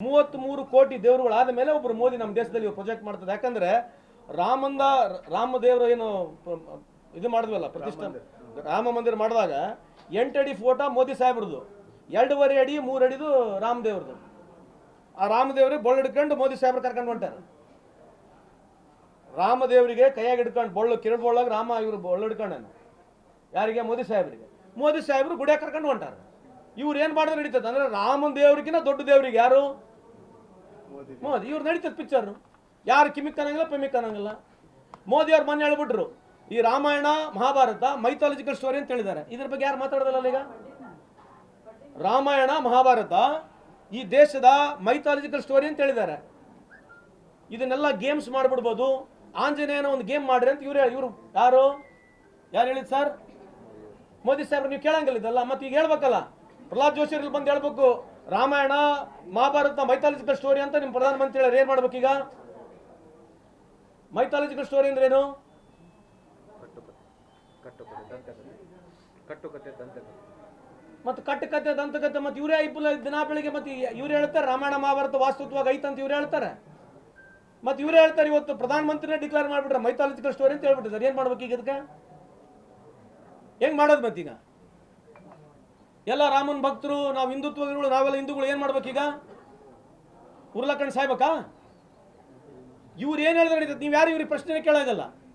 33 ಕೋಟಿ ದೇವರುಗಳು ಆದ ಮೇಲೆ ಒಬ್ಬರು ಮೋದಿ ನಮ್ಮ ದೇಶದಲ್ಲಿ ಪ್ರೊಜೆಕ್ಟ್ ಮಾಡ್ತದೆ. ಯಾಕಂದ್ರೆ ರಾಮದೇವರು ಏನು ಇದು ಮಾಡಿದ್ವಲ್ಲ ಪ್ರತಿಷ್ಠಾನ ರಾಮ ಮಂದಿರ ಮಾಡಿದಾಗ 8 ಅಡಿ ಫೋಟೋ ಮೋದಿ ಸಾಹೇಬ್ರದ್ದು, 2.5 ಅಡಿ 3 ಅಡಿದು ರಾಮದೇವ್ರದ್ದು. ಆ ರಾಮದೇವ್ರಿಗೆ ಬೊಳ್ಳು ಹಿಡ್ಕೊಂಡು ಮೋದಿ ಸಾಹೇಬ್ರು ಕರ್ಕೊಂಡು ಹೊಂಟಾರೆ. ರಾಮದೇವರಿಗೆ ಕೈಯಾಗಿ ಹಿಡ್ಕೊಂಡು ಬೊಳ್ಳು ಕಿರಣ್ ಬೊಳ್ಳಾಗ ರಾಮ ಇವರು ಬೊಳ್ಳು ಹಿಡ್ಕೊಂಡ ಯಾರಿಗೆ? ಮೋದಿ ಸಾಹೇಬ್ರಿಗೆ. ಮೋದಿ ಸಾಹೇಬ್ರು ಗುಡಿಯಾಗ ಕರ್ಕೊಂಡು ಹೊಂಟಾರೆ. ಇವ್ರು ಏನು ಮಾಡಿದ್ರೆ ನಡೀತದೆ ಅಂದ್ರೆ ರಾಮನ ದೇವ್ರಿಗಿನ ದೊಡ್ಡ ದೇವ್ರಿಗೆ ಯಾರು? ಮೋದಿ. ಇವ್ರು ನಡೀತದೆ ಪಿಕ್ಚರ್. ಯಾರು ಕಿಮಿಕ್ ಅನ್ನಂಗಿಲ್ಲ ಪಿಮಿಕ್ ಅನ್ನಂಗಿಲ್ಲ. ಮೋದಿ ಅವ್ರು ಮೊನ್ನೆ ಹೇಳ್ಬಿಟ್ರು ಈ ರಾಮಾಯಣ ಮಹಾಭಾರತ ಮೈಥಾಲಜಿಕಲ್ ಸ್ಟೋರಿ ಅಂತ ಹೇಳಿದ್ದಾರೆ. ಇದ್ರ ಬಗ್ಗೆ ಯಾರು ಮಾತಾಡೋದಲ್ಲ ಈಗ? ರಾಮಾಯಣ ಮಹಾಭಾರತ ಈ ದೇಶದ ಮೈಥಾಲಜಿಕಲ್ ಸ್ಟೋರಿ ಅಂತ ಹೇಳಿದ್ದಾರೆ. ಇದನ್ನೆಲ್ಲ ಗೇಮ್ಸ್ ಮಾಡಿಬಿಡ್ಬೋದು. ಆಂಜನೇಯನ ಒಂದು ಗೇಮ್ ಮಾಡ್ರಿ ಅಂತ ಇವ್ರು ಯಾರು ಹೇಳಿದ್ ಸರ್? ಮೋದಿ ಸಾಹೇಬ್ರು. ನೀವು ಕೇಳಂಗಿಲ್ಲ ಇದಲ್ಲ, ಮತ್ತೆ ಈಗ ಹೇಳ್ಬೇಕಲ್ಲ. ಪ್ರಹ್ಲಾದ್ ಜೋಶಿ ಇಲ್ಲಿ ಬಂದು ಹೇಳ್ಬೇಕು ರಾಮಾಯಣ ಮಹಾಭಾರತ ಮೈಥಾಲಜಿಕಲ್ ಸ್ಟೋರಿ ಅಂತ ನಿಮ್ಮ ಪ್ರಧಾನಮಂತ್ರಿ ಹೇಳಿ ಏನ್ ಮಾಡ್ಬೇಕೀಗ? ಮೈಥಾಲಜಿಕಲ್ ಸ್ಟೋರಿ ಅಂದ್ರೆ ಏನು? ಮತ್ತೆ ಕಟ್ಟುಕತೆ ದಂತಕತೆ. ಮತ್ತೆ ಇವರೇ ದಿನ ಬೆಳಿಗ್ಗೆ ಮತ್ತೆ ಇವ್ರು ಹೇಳ್ತಾರೆ ರಾಮಾಯಣ ಮಹಾಭಾರತ ವಾಸ್ತುತ್ವಾಗ ಐತಂತ ಇವ್ರು ಹೇಳ್ತಾರೆ. ಮತ್ತೆ ಇವರೇ ಹೇಳ್ತಾರೆ ಇವತ್ತು ಪ್ರಧಾನಮಂತ್ರಿನೇ ಡಿಕ್ಲೇರ್ ಮಾಡ್ಬಿಟ್ರೆ ಮೈಥಾಲಜಿಕಲ್ ಸ್ಟೋರಿ ಅಂತ ಹೇಳ್ಬಿಟ್ಟಿದ್ದಾರೆ. ಏನ್ ಮಾಡ್ಬೇಕು ಈಗ ಇದಕ್ಕೆ? ಹೆಂಗ್ ಮಾಡೋದು ಮತ್ತೀಗ? ಎಲ್ಲ ರಾಮನ್ ಭಕ್ತರು, ನಾವು ಹಿಂದುತ್ವಗಳು, ನಾವೆಲ್ಲ ಹಿಂದೂಗಳು ಏನ್ ಮಾಡ್ಬೇಕೀಗ? ಉರ್ಲಕಂಡ್ ಸಾಯ್ಬೇಕಾ? ಇವ್ರು ಏನ್ ಹೇಳಿದ್ರೆ ನಡೀತದೆ? ನೀವು ಯಾರು ಇವ್ರಿಗೆ ಪ್ರಶ್ನೆ ಕೇಳೋದಲ್ಲ.